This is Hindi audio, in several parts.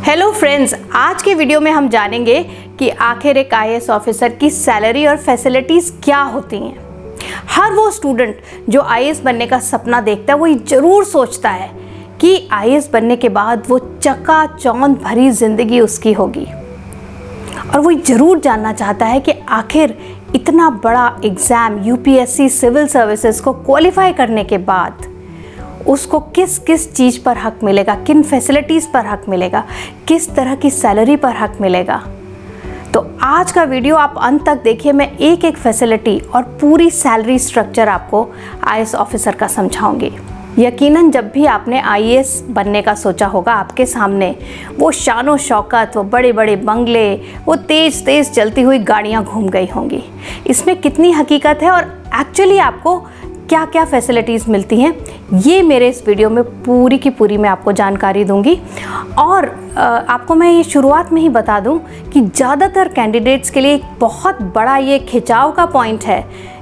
हेलो फ्रेंड्स, आज के वीडियो में हम जानेंगे कि आखिर एक आईएएस ऑफिसर की सैलरी और फैसिलिटीज़ क्या होती हैं। हर वो स्टूडेंट जो आईएएस बनने का सपना देखता है वो ये ज़रूर सोचता है कि आईएएस बनने के बाद वो चकाचौंध भरी ज़िंदगी उसकी होगी, और वो ज़रूर जानना चाहता है कि आखिर इतना बड़ा एग्ज़ाम यूपीएससी सिविल सर्विसेज को क्वालिफाई करने के बाद उसको किस किस चीज़ पर हक मिलेगा, किन फैसिलिटीज़ पर हक मिलेगा, किस तरह की सैलरी पर हक मिलेगा। तो आज का वीडियो आप अंत तक देखिए। मैं एक एक फैसिलिटी और पूरी सैलरी स्ट्रक्चर आपको आईएएस ऑफिसर का समझाऊंगी। यकीनन जब भी आपने आईएएस बनने का सोचा होगा, आपके सामने वो शानो शौकत, वो बड़े बड़े बंगले, वो तेज़ तेज़ चलती हुई गाड़ियाँ घूम गई होंगी। इसमें कितनी हकीकत है और एक्चुअली आपको क्या क्या फैसिलिटीज़ मिलती हैं, ये मेरे इस वीडियो में पूरी की पूरी मैं आपको जानकारी दूंगी। और आपको मैं ये शुरुआत में ही बता दूं कि ज़्यादातर कैंडिडेट्स के लिए एक बहुत बड़ा ये खिंचाव का पॉइंट है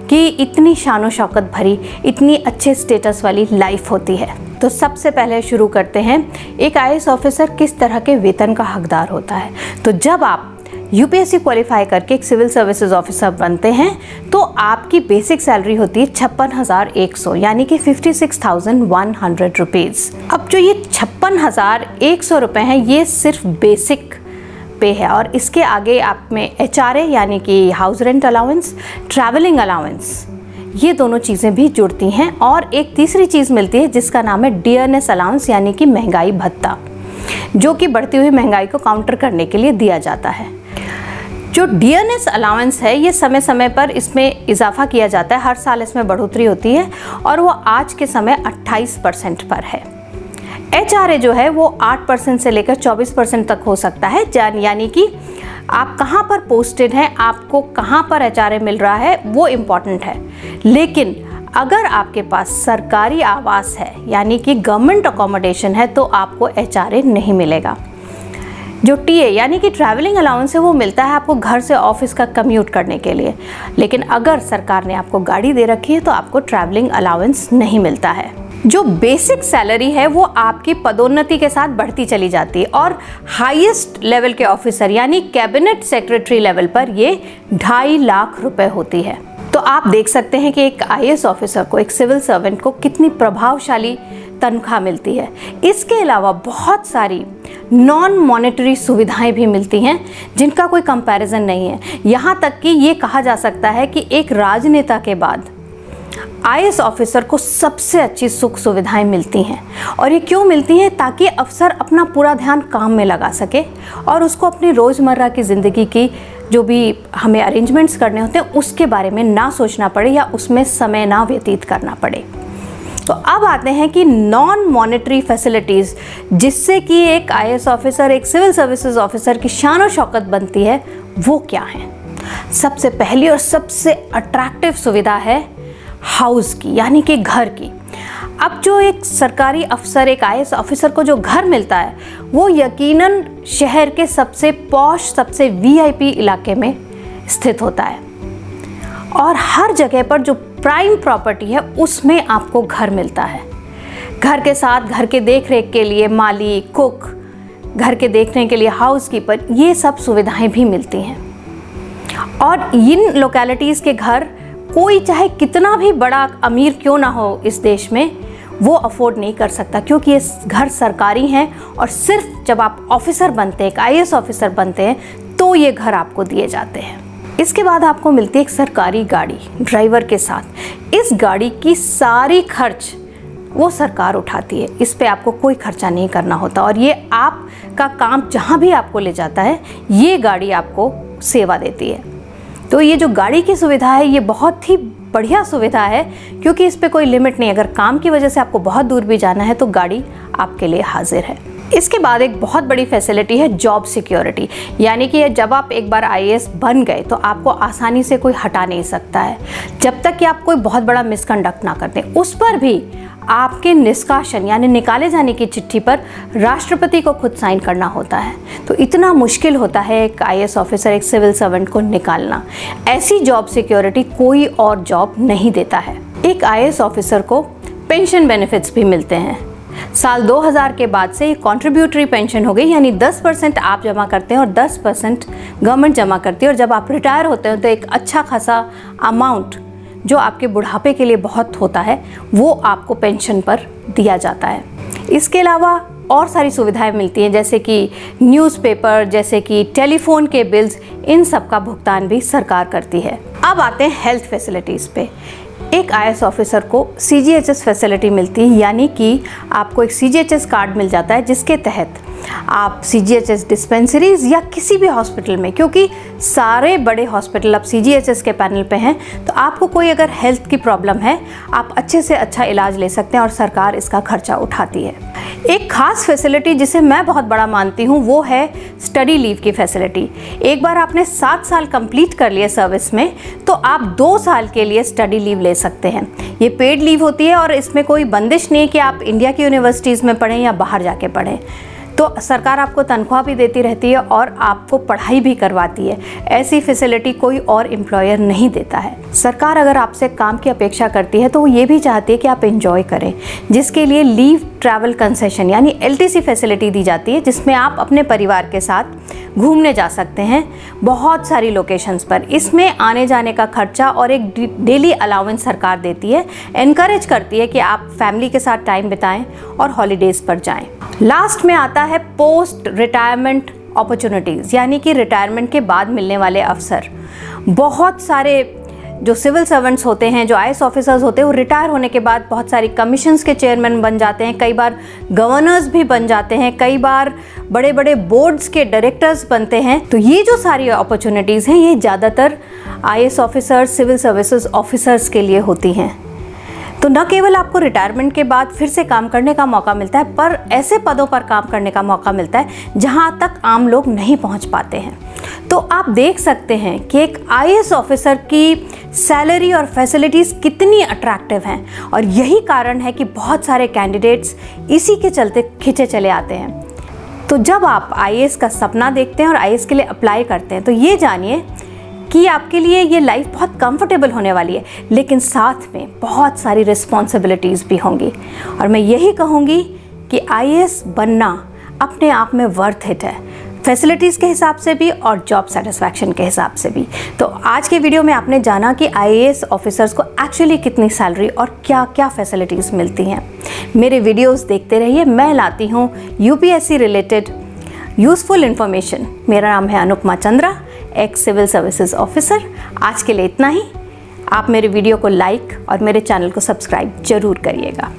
कि इतनी शानो शौकत भरी, इतनी अच्छे स्टेटस वाली लाइफ होती है। तो सबसे पहले शुरू करते हैं, एक आईएएस ऑफिसर किस तरह के वेतन का हकदार होता है। तो जब आप यूपीएससी क्वालिफाई करके एक सिविल सर्विसेज ऑफिसर बनते हैं तो आपकी बेसिक सैलरी होती है 56,100 यानी कि 56,100 रुपीज़। अब जो ये 56,100 रुपये हैं ये सिर्फ बेसिक पे है, और इसके आगे आप में HRA यानी कि house rent allowance, travelling allowance, ये दोनों चीज़ें भी जुड़ती हैं। और एक तीसरी चीज़ मिलती है जिसका नाम है डियरनेस अलाउंस यानी कि महंगाई भत्ता, जो कि बढ़ती हुई महंगाई को काउंटर करने के लिए दिया जाता है। जो डियरनेस अलाउंस है ये समय समय पर इसमें इजाफा किया जाता है, हर साल इसमें बढ़ोतरी होती है और वो आज के समय 28% पर है। HRA जो है वो 8% से लेकर 24% तक हो सकता है, यानी कि आप कहाँ पर पोस्टेड हैं, आपको कहाँ पर HRA मिल रहा है वो इम्पॉर्टेंट है। लेकिन अगर आपके पास सरकारी आवास है यानी कि गवर्नमेंट अकोमोडेशन है तो आपको HRA नहीं मिलेगा। जो TA यानी कि ट्रैवलिंग अलाउंस है वो मिलता है आपको घर से ऑफिस का कम्यूट करने के लिए, लेकिन अगर सरकार ने आपको गाड़ी दे रखी है तो आपको ट्रैवलिंग अलाउंस नहीं मिलता है। जो बेसिक सैलरी है वो आपकी पदोन्नति के साथ बढ़ती चली जाती है, और हाईएस्ट लेवल के ऑफिसर यानी कैबिनेट सेक्रेटरी लेवल पर ये 2.5 लाख रुपए होती है। तो आप देख सकते हैं कि एक आईएएस ऑफिसर को, एक सिविल सर्वेंट को कितनी प्रभावशाली तनख्वाह मिलती है। इसके अलावा बहुत सारी नॉन मॉनेटरी सुविधाएं भी मिलती हैं जिनका कोई कंपैरिजन नहीं है। यहाँ तक कि ये कहा जा सकता है कि एक राजनेता के बाद आईएएस ऑफिसर को सबसे अच्छी सुख सुविधाएं मिलती हैं। और ये क्यों मिलती हैं? ताकि अफसर अपना पूरा ध्यान काम में लगा सके और उसको अपनी रोज़मर्रा की ज़िंदगी की जो भी हमें अरेंजमेंट्स करने होते हैं उसके बारे में ना सोचना पड़े या उसमें समय ना व्यतीत करना पड़े। तो अब आते हैं कि नॉन मॉनेटरी फैसिलिटीज़ जिससे कि एक आईएएस ऑफिसर, एक सिविल सर्विसेज ऑफिसर की शान और शौकत बनती है, वो क्या है। सबसे पहली और सबसे अट्रैक्टिव सुविधा है हाउस की यानी कि घर की। अब जो एक सरकारी अफसर, एक आईएएस ऑफिसर को जो घर मिलता है वो यकीनन शहर के सबसे पॉश, सबसे VIP इलाके में स्थित होता है, और हर जगह पर जो प्राइम प्रॉपर्टी है उसमें आपको घर मिलता है। घर के साथ घर के देखरेख के लिए माली, कुक, घर के देखने के लिए हाउसकीपर, ये सब सुविधाएं भी मिलती हैं। और इन लोकेलिटीज़ के घर कोई चाहे कितना भी बड़ा अमीर क्यों ना हो इस देश में, वो अफोर्ड नहीं कर सकता, क्योंकि ये घर सरकारी हैं और सिर्फ जब आप ऑफिसर बनते हैं, एक आईएएस ऑफिसर बनते हैं, तो ये घर आपको दिए जाते हैं। इसके बाद आपको मिलती है एक सरकारी गाड़ी ड्राइवर के साथ। इस गाड़ी की सारी खर्च वो सरकार उठाती है, इस पे आपको कोई खर्चा नहीं करना होता, और ये आपका काम जहाँ भी आपको ले जाता है ये गाड़ी आपको सेवा देती है। तो ये जो गाड़ी की सुविधा है ये बहुत ही बढ़िया सुविधा है, क्योंकि इस पे कोई लिमिट नहीं। अगर काम की वजह से आपको बहुत दूर भी जाना है तो गाड़ी आपके लिए हाजिर है। इसके बाद एक बहुत बड़ी फैसिलिटी है जॉब सिक्योरिटी, यानी कि जब आप एक बार आईएएस बन गए तो आपको आसानी से कोई हटा नहीं सकता है, जब तक कि आप कोई बहुत बड़ा मिसकंडक्ट ना करते। उस पर भी आपके निष्कासन यानी निकाले जाने की चिट्ठी पर राष्ट्रपति को खुद साइन करना होता है। तो इतना मुश्किल होता है एक आईएएस ऑफिसर, एक सिविल सर्वेंट को निकालना। ऐसी जॉब सिक्योरिटी कोई और जॉब नहीं देता है। एक आईएएस ऑफिसर को पेंशन बेनिफिट्स भी मिलते हैं। साल 2000 के बाद से ये कॉन्ट्रीब्यूटरी पेंशन हो गई, यानी 10% आप जमा करते हैं और 10% गवर्नमेंट जमा करती है। और जब आप रिटायर होते हैं तो एक अच्छा खासा अमाउंट जो आपके बुढ़ापे के लिए बहुत होता है वो आपको पेंशन पर दिया जाता है। इसके अलावा और सारी सुविधाएं मिलती हैं, जैसे कि न्यूज़पेपर, जैसे कि टेलीफोन के बिल्स, इन सब का भुगतान भी सरकार करती है। अब आते हैं हेल्थ फैसिलिटीज़ पे। एक आईएएस ऑफिसर को सीजीएचएस फैसिलिटी मिलती है, यानी कि आपको एक सीजीएचएस कार्ड मिल जाता है जिसके तहत आप सीजीएचएस डिस्पेंसरीज या किसी भी हॉस्पिटल में, क्योंकि सारे बड़े हॉस्पिटल अब सीजीएचएस के पैनल पे हैं, तो आपको कोई अगर हेल्थ की प्रॉब्लम है आप अच्छे से अच्छा इलाज ले सकते हैं और सरकार इसका खर्चा उठाती है। एक खास फैसिलिटी जिसे मैं बहुत बड़ा मानती हूँ वो है स्टडी लीव की फैसिलिटी। एक बार आपने 7 साल कंप्लीट कर लिए सर्विस में तो आप 2 साल के लिए स्टडी लीव ले सकते हैं। ये पेड लीव होती है और इसमें कोई बंदिश नहीं है कि आप इंडिया की यूनिवर्सिटीज़ में पढ़ें या बाहर जाके पढ़ें। तो सरकार आपको तनख्वाह भी देती रहती है और आपको पढ़ाई भी करवाती है। ऐसी फैसिलिटी कोई और एम्प्लॉयर नहीं देता है। सरकार अगर आपसे काम की अपेक्षा करती है तो वो ये भी चाहती है कि आप एंजॉय करें, जिसके लिए लीव ट्रैवल कंसेशन यानी एलटीसी फैसिलिटी दी जाती है, जिसमें आप अपने परिवार के साथ घूमने जा सकते हैं बहुत सारी लोकेशंस पर। इसमें आने जाने का खर्चा और एक डेली अलाउंस सरकार देती है, एनकरेज करती है कि आप फैमिली के साथ टाइम बिताएं और हॉलीडेज़ पर जाएं। लास्ट में आता है पोस्ट रिटायरमेंट अपॉर्चुनिटीज़, यानी कि रिटायरमेंट के बाद मिलने वाले अवसर। बहुत सारे जो सिविल सर्वेंट्स होते हैं, जो आईएएस ऑफिसर्स होते हैं, वो रिटायर होने के बाद बहुत सारी कमीशंस के चेयरमैन बन जाते हैं, कई बार गवर्नर्स भी बन जाते हैं, कई बार बड़े बड़े बोर्ड्स के डायरेक्टर्स बनते हैं। तो ये जो सारी अपॉर्चुनिटीज़ हैं ये ज़्यादातर IAS officers, civil services officers के लिए होती हैं। तो न केवल आपको रिटायरमेंट के बाद फिर से काम करने का मौका मिलता है, पर ऐसे पदों पर काम करने का मौका मिलता है जहां तक आम लोग नहीं पहुंच पाते हैं। तो आप देख सकते हैं कि एक आईएएस ऑफिसर की सैलरी और फैसिलिटीज़ कितनी अट्रैक्टिव हैं, और यही कारण है कि बहुत सारे कैंडिडेट्स इसी के चलते खिंचे चले आते हैं। तो जब आप आईएएस का सपना देखते हैं और आईएएस के लिए अप्लाई करते हैं तो ये जानिए कि आपके लिए ये लाइफ बहुत कंफर्टेबल होने वाली है, लेकिन साथ में बहुत सारी रिस्पॉन्सिबिलिटीज़ भी होंगी। और मैं यही कहूँगी कि आईएएस बनना अपने आप में वर्थ इट है, फैसिलिटीज़ के हिसाब से भी और जॉब सेटिस्फैक्शन के हिसाब से भी। तो आज के वीडियो में आपने जाना कि आईएएस ऑफिसर्स को एक्चुअली कितनी सैलरी और क्या क्या फैसिलिटीज़ मिलती हैं। मेरे वीडियोस देखते रहिए, मैं लाती हूँ यूपीएससी रिलेटेड यूज़फुल इन्फॉर्मेशन। मेरा नाम है Anupama Chandra, ex civil services officer. आज के लिए इतना ही। आप मेरे वीडियो को लाइक और मेरे चैनल को सब्सक्राइब जरूर करिएगा।